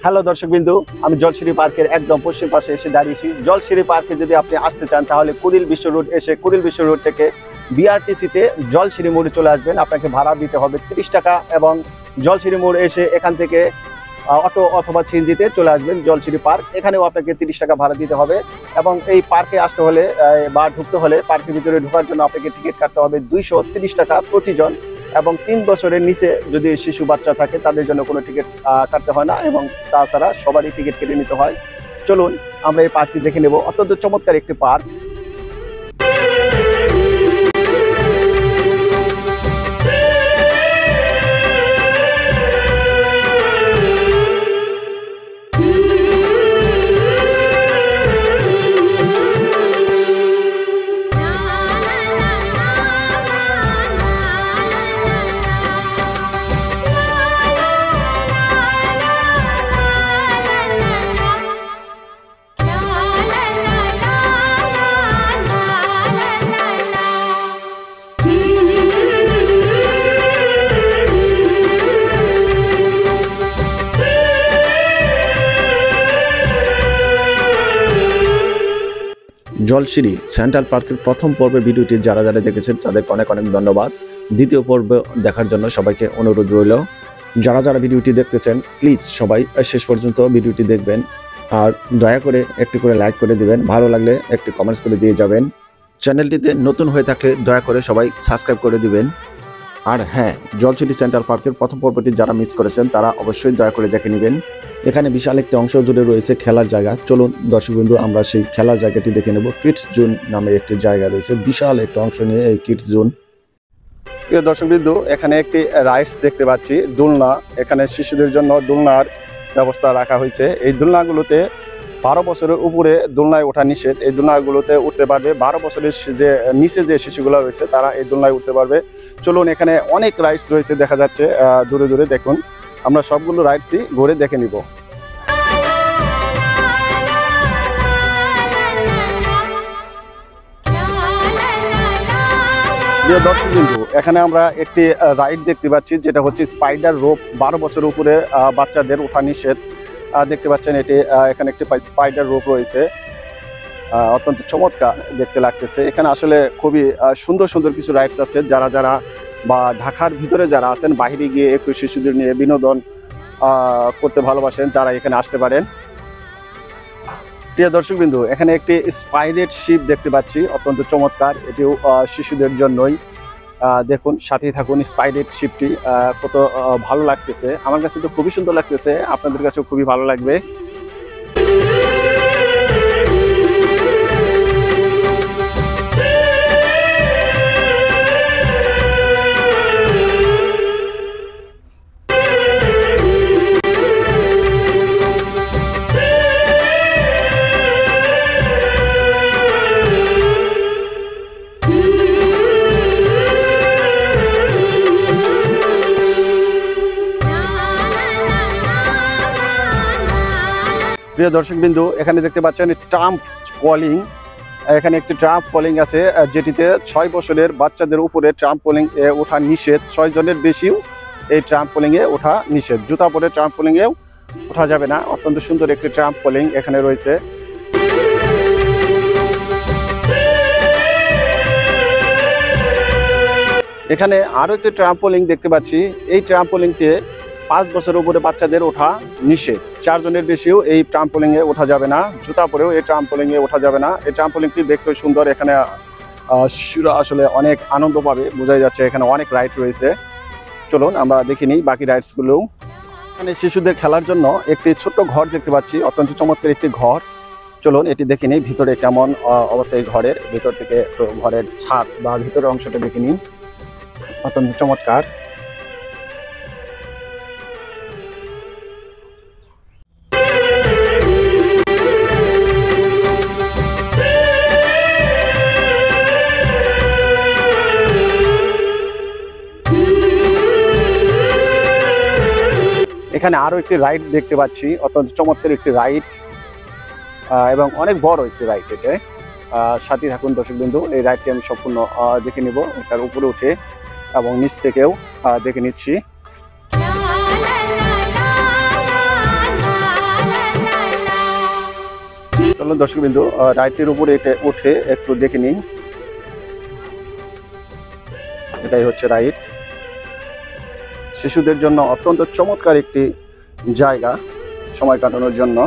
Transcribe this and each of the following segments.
Hello দর্শকবিন্দু, আমি জলশিরি পার্কের একদম পশ্চিম পাশে এসে দাঁড়িয়েছি। জলশিরি পার্কে যদি আপনি আসতে চান তাহলে কুড়িল বিশ্ব রোড এসে কুড়িল বিশ্ব রোড থেকে বিআরটিসিতে জলশিরি মোড়ে চলে আসবেন। আপনাকে ভাড়া দিতে হবে 30 টাকা এবং জলশিরি মোড় এসে এখান থেকে অটো অথবা সিএনজিতে চলে আসবেন জলশিরি পার্ক। এখানেও আপনাকে 30 টাকা ভাড়া দিতে হবে এবং এই পার্কে আসতে হলে বা ঢুকতে হলে পার্কের ভিতরে ঢোকার জন্য আপনাকে টিকিট কাটতে হবে 230 টাকা প্রতিজন এবং 3 বছরের নিচে যদি শিশু বাচ্চা থাকে তাদের জন্য কোনো টিকিট কাটতে হয় না এবং তাছাড়া সবারই টিকিট কেটে নিতে হয়। চলুন আমরা এই পার্কটি দেখে নেব। অত্যন্ত চমৎকার একটি পার্ক। জলশিরি সেন্ট্রাল পার্কের প্রথম পর্বের ভিডিওটি যারা যারা দেখেছেন তাদেরকে অনেক অনেক ধন্যবাদ। দ্বিতীয় পর্ব দেখার জন্য সবাইকে অনুরোধ রইল। যারা যারা ভিডিওটি দেখতেছেন প্লিজ সবাই শেষ পর্যন্ত ভিডিওটি দেখবেন আর দয়া করে একটি করে লাইক করে দিবেন, ভালো লাগলে একটি কমেন্টস করে দিয়ে যাবেন। চ্যানেলটিতে নতুন হয়ে থাকলে দয়া করে সবাই সাবস্ক্রাইব করে দিবেন। আর হ্যাঁ, জলশিরি সেন্ট্রাল পার্কের প্রথম পর্বটি যারা মিস করেছেন তারা অবশ্যই দয়া করে দেখে নেবেন। এখানে বিশাল একটি অংশ জুড়ে রয়েছে খেলার জায়গা। চলুন দর্শকবৃন্দ আমরা সেই খেলার জায়গাটি দেখে নেব। কিডস জোন নামে একটি জায়গা রয়েছে, বিশাল একটি অংশ নিয়ে এই কিডস জোন। প্রিয় দর্শকবৃন্দ, এখানে একটি রাইডস দেখতে পাচ্ছি, দোলনা। এখানে শিশুদের জন্য দোলনার ব্যবস্থা রাখা হয়েছে। এই দোলনাগুলোতে 12 বছরের উপরে দোলনায় ওঠা নিষেধ। এই দোলনাগুলোতে উঠতে পারবে 12 বছরের যে নিচে যে শিশুগুলো রয়েছে তারা এই দোলনায় উঠতে পারবে। চলুন, এখানে অনেক রাইডস রয়েছে দেখা যাচ্ছে দূরে দূরে। দেখুন, আমরা সবগুলো রাইডসই ঘুরে দেখে নিব। প্রিয় দর্শকবৃন্দু, এখানে আমরা একটি রাইড দেখতে পাচ্ছি যেটা হচ্ছে স্পাইডার রোপ। 12 বছরের উপরে বাচ্চাদের ওঠা নিষেধ। দেখতে পাচ্ছেন এটি এখানে একটি স্পাইডার রোপ রয়েছে, অত্যন্ত চমৎকার দেখতে লাগতেছে। এখানে আসলে খুবই সুন্দর সুন্দর কিছু রাইডস আছে। যারা যারা বা ঢাকার ভিতরে যারা আছেন, বাইরে গিয়ে একটু শিশুদের নিয়ে বিনোদন করতে ভালোবাসেন তারা এখানে আসতে পারেন। প্রিয় দর্শকবৃন্দু, এখানে একটি স্পাইরেট শিপ দেখতে পাচ্ছি, অত্যন্ত চমৎকার। এটিও শিশুদের জন্যই। দেখুন, সাথেই থাকুন। স্পাইরেট শিপটি কত ভালো লাগতেছে, আমার কাছে তো খুবই সুন্দর লাগতেছে, আপনাদের কাছেও খুবই ভালো লাগবে। প্রিয় দর্শকবৃন্দু, এখানে দেখতে পাচ্ছেন ট্রাম্প পলিং। এখানে একটি ট্রাম্প পলিং আছে যেটিতে 6 বছরের বাচ্চাদের উপরে ট্রাম্প পলিং এ ওঠা নিষেধ। 6 জনের বেশিও এই ট্রাম্প পলিং এ ওঠা নিষেধ। জুতা পরে ট্রাম্প পলিং এও ওঠা যাবে না। অত্যন্ত সুন্দর একটি ট্রাম্প পলিং এখানে রয়েছে। এখানে আরো একটি ট্রাম্প পলিং দেখতে পাচ্ছি। এই ট্রাম্প পলিংতে 5 বছরের উপরে বাচ্চাদের ওঠা নিষেধ। 4 জনের বেশিও এই ট্রাম্পোলিং এ ওঠা যাবে না। জুতা পরেও এই ট্রাম্পোলিং এ ওঠা যাবে না। এই ট্রাম্পোলিংটি দেখতে সুন্দর। এখানে শিশুরা আসলে অনেক আনন্দ পাবে, বোঝাই যাচ্ছে। এখানে অনেক রাইড রয়েছে। চলুন আমরা দেখে নিই বাকি রাইডসগুলো। এখানে শিশুদের খেলার জন্য একটি ছোট্ট ঘর দেখতে পাচ্ছি, অত্যন্ত চমৎকার একটি ঘর। চলুন এটি দেখে নিই ভিতরে কেমন অবস্থা। এই ঘরের ভিতর থেকে ঘরের ছাদ বা ভিতরের অংশটা দেখে নিই, অত্যন্ত চমৎকার। এখানে আরো একটি রাইড দেখতে পাচ্ছি, অত্যন্ত চমৎকার একটি রাইড এবং অনেক বড় একটি রাইড। এটা সাথে থাকুন দর্শকবৃন্দু, এই রাইডটি আমি সম্পূর্ণ দেখে নিব। এটার উপরে উঠে এবং নিচ থেকেও দেখে নিচ্ছি। চলো দর্শকবিন্দু রাইডটির উপরে এটা উঠে একটু দেখে নিন। এটাই হচ্ছে রাইড। শিশুদের জন্য অত্যন্ত চমৎকার একটি জায়গা সময় কাটানোর জন্য।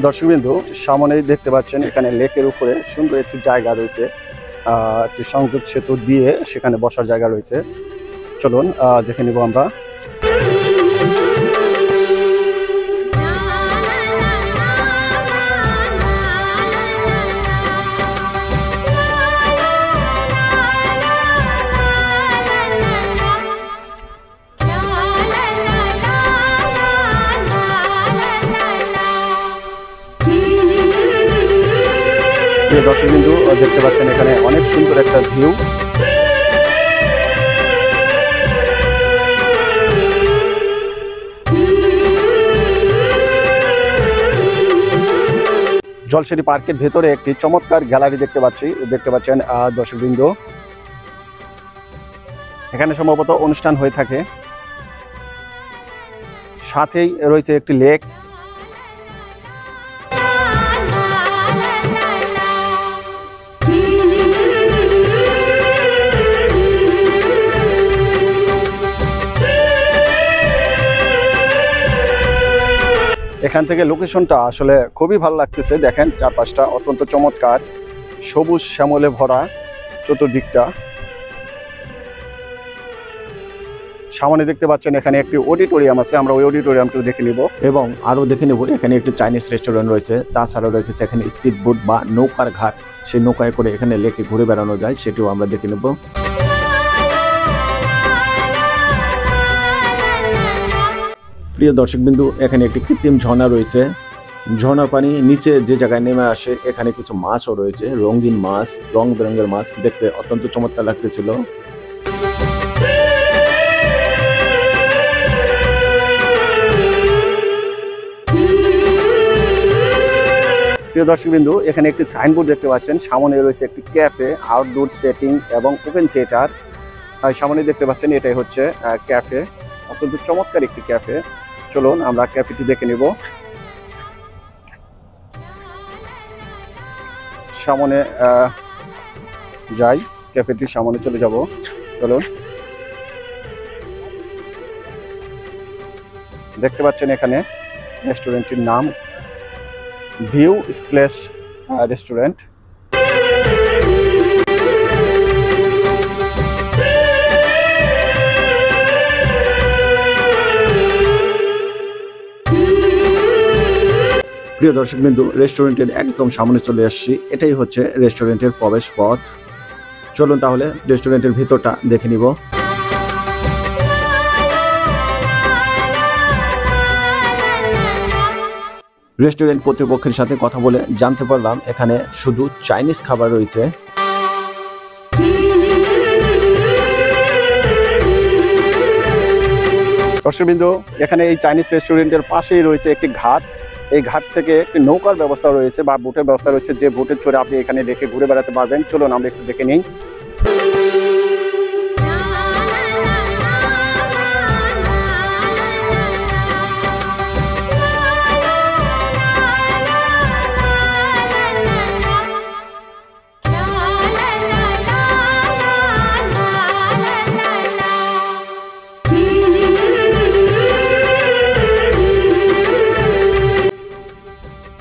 দর্শকবিন্দু সামনেই দেখতে পাচ্ছেন এখানে লেকের উপরে সুন্দর একটি জায়গা রয়েছে, একটি সংযোগ সেতু দিয়ে সেখানে বসার জায়গা রয়েছে। চলুন দেখে নিব আমরা। দর্শকবিন্দু দেখতে পাচ্ছেন এখানে অনেক সুন্দর একটা ভিউ। জলসিঁড়ি পার্কের ভেতরে একটি চমৎকার গ্যালারি দেখতে পাচ্ছেন দর্শকবৃন্দ। এখানে সম্ভবত অনুষ্ঠান হয়ে থাকে। সাথেই রয়েছে একটি লেক। এখান থেকে লোকেশনটা আসলে খুবই ভালো লাগতেছে। দেখেন চারপাশটা অত্যন্ত চমৎকার, সবুজ শ্যামলে ভরা চতুর্দিকটা। সামনে দেখতে পাচ্ছেন এখানে একটি অডিটোরিয়াম আছে, আমরা ওই অডিটোরিয়ামটা দেখে নিব এবং আরো দেখে নেব এখানে একটি চাইনিজ রেস্টুরেন্ট রয়েছে। তাছাড়াও রয়েছে এখানে স্পিড বোট বা নৌকার ঘাট, সেই নৌকায় করে এখানে লেকে ঘুরে বেড়ানো যায়, সেটিও আমরা দেখে নেব। প্রিয় দর্শকবিন্দু এখানে একটি কৃত্রিম ঝর্ণা রয়েছে। ঝর্ণার পানি নিচে যে জায়গায় নেমে আসে, এখানে কিছু মাছও রয়েছে, রঙিন মাছ, রং বেরঙের মাছ, দেখতে অত্যন্ত চমৎকার লাগতেছিল। প্রিয় দর্শকবিন্দু এখানে একটি সাইনবোর্ড দেখতে পাচ্ছেন, সামনে রয়েছে একটি ক্যাফে, আউটডোর সেটিং এবং ওপেন থিয়েটার। সামনে দেখতে পাচ্ছেন এটাই হচ্ছে ক্যাফে, অত্যন্ত চমৎকার একটি ক্যাফে। চলুন আমরা ক্যাফেটি দেখে নিব। সামনে যাই, ক্যাফেটির সামনে চলে যাব। চলুন, দেখতে পাচ্ছেন এখানে রেস্টুরেন্টটির নাম ভিউ স্প্ল্যাশ রেস্টুরেন্ট। প্রিয় দর্শকবিন্দু রেস্টুরেন্টের একদম সামনে চলে আসছি, এটাই হচ্ছে রেস্টুরেন্টের প্রবেশ পথ। চলুন তাহলে রেস্টুরেন্টের ভিতরটা দেখে নিব। রেস্টুরেন্ট কর্তৃপক্ষের সাথে কথা বলে জানতে পারলাম এখানে শুধু চাইনিজ খাবার রয়েছে। দর্শকবৃন্দ এখানে এই চাইনিজ রেস্টুরেন্টের পাশেই রয়েছে একটি ঘাট। এই ঘাট থেকে একটি নৌকার ব্যবস্থা রয়েছে বা বোটের ব্যবস্থা রয়েছে, যে বোটের চড়ে আপনি এখানে রেখে ঘুরে বেড়াতে পারবেন। চলুন আমরা একটু দেখে নিই।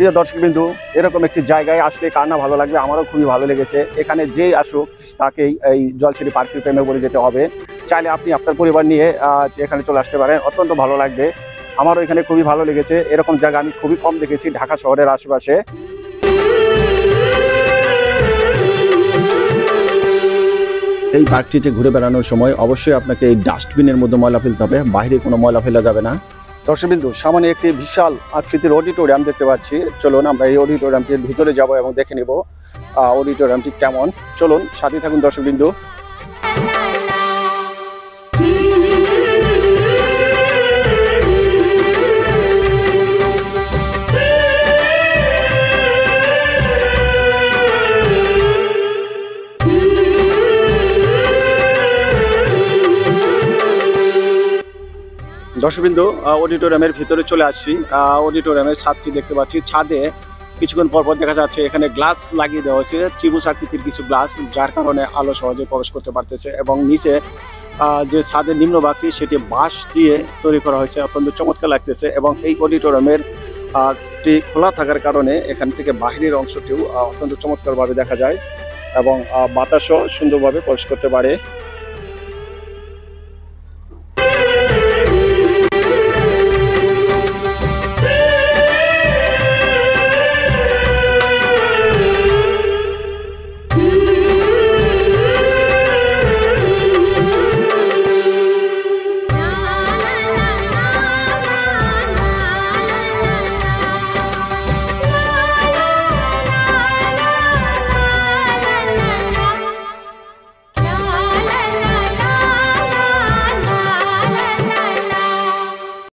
প্রিয় দর্শকবিন্দু এরকম একটি জায়গায় আসলে কার না ভালো লাগবে, আমারও খুবই ভালো লেগেছে। এখানে যেই আসুক তাকেই এই জলসিঁড়ি পার্কের প্রেমে বলে যেতে হবে। চাইলে আপনি আপনার পরিবার নিয়ে এখানে চলে আসতে পারেন, অত্যন্ত ভালো লাগবে। আমারও এখানে খুবই ভালো লেগেছে। এরকম জায়গা আমি খুবই কম দেখেছি ঢাকা শহরের আশেপাশে। এই পার্কটিতে ঘুরে বেড়ানোর সময় অবশ্যই আপনাকে এই ডাস্টবিনের মধ্যে ময়লা ফেলতে হবে, বাইরে কোনো ময়লা ফেলা যাবে না। দর্শকবিন্দু, সামনে একটি বিশাল আকৃতির অডিটোরিয়াম দেখতে পাচ্ছি। চলুন আমরা এই অডিটোরিয়ামটির ভিতরে যাব এবং দেখে নেব অডিটোরিয়ামটি কেমন। চলুন সাথে থাকুন দর্শকবিন্দু। দর্শকবিন্দু, অডিটোরিয়ামের ভিতরে চলে আসছি। অডিটোরিয়ামের ছাদটি দেখতে পাচ্ছি। ছাদে কিছুক্ষণ পরপর দেখা যাচ্ছে এখানে গ্লাস লাগিয়ে দেওয়া হয়েছে, ত্রিভুজ আকৃতির কিছু গ্লাস, যার কারণে আলো সহজে প্রবেশ করতে পারতেছে। এবং নিচে যে ছাদের নিম্নভাগটি সেটি বাঁশ দিয়ে তৈরি করা হয়েছে, অত্যন্ত চমৎকার লাগতেছে। এবং এই অডিটোরিয়ামের খোলা থাকার কারণে এখান থেকে বাহিরের অংশটিও অত্যন্ত চমৎকারভাবে দেখা যায় এবং বাতাসও সুন্দরভাবে প্রবেশ করতে পারে।